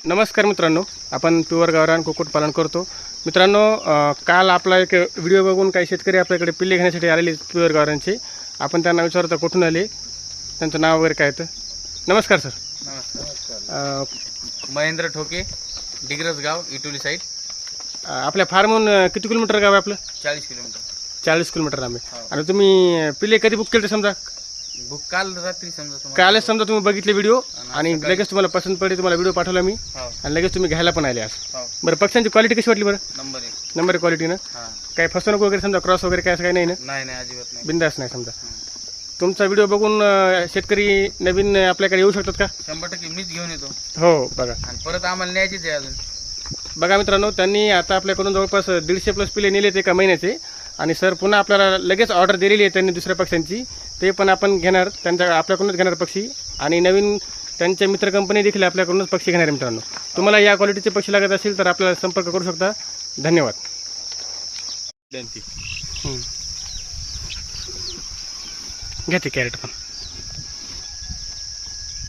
नमस्कार मित्रांनो, आपण प्युअर गावरान कुक्कुटपालन करतो. मित्रांनो, काल आपला एक व्हिडिओ बघून काही शेतकरी आपल्याकडे पिल्ले घेण्यासाठी आलेले प्युअर गावरानचे. आपण त्यांना विचारतो कुठून आले, त्यांचं नाव वगैरे काय. तर नमस्कार सर. नमस्कार. महेंद्र ठोके, डिग्रस गाव, इटोली साईड. आपल्या फार्महून किती किलोमीटर गाव आहे आपलं? 40 किलोमीटर. 40 किलोमीटर लांब आहे. आणि तुम्ही पिल्ले कधी बुक केले समजा? बुक काल रात्री समजा. कालच समजा तुम्ही बघितले व्हिडिओ आणि लगेच तुम्हाला पसंत पडले, तुम्हाला व्हिडिओ पाठवला मी आणि लगेच तुम्ही घ्यायला पण आले आज. बरं, पक्ष्यांची क्वालिटी कशी वाटली? बरं, नंबर क्वालिटी ना. काही फसवणूक वगैरे समजा क्रॉस वगैरे काय असं काही नाही ना? नाही, अजिबात नाही, बिंदास नाही. समजा तुमचा व्हिडिओ बघून शेतकरी नवीन आपल्याकडे येऊ शकतात का? 100% मीच घेऊन येतो. हो, बघा. आणि परत आम्हाला न्यायचीच आहे अजून. बघा मित्रांनो, त्यांनी आता आपल्याकडून जवळपास 150+ पिले नेलेत एका महिन्याचे. आणि सर पुन्हा आपल्याला लगेच ऑर्डर दिलेली आहे त्यांनी दुसऱ्या पक्ष्यांची. ते पण आपण घेणार, त्यांच्या आपल्याकडूनच घेणार पक्षी. आणि नवीन त्यांच्या मित्र कंपनी देखील आपल्याकडूनच पक्षी घेणार आहे. मित्रांनो, तुम्हाला या क्वालिटीचे पक्षी लागत असतील तर आपल्याला संपर्क करू शकता. धन्यवाद. घ्या ते कॅरेट पण.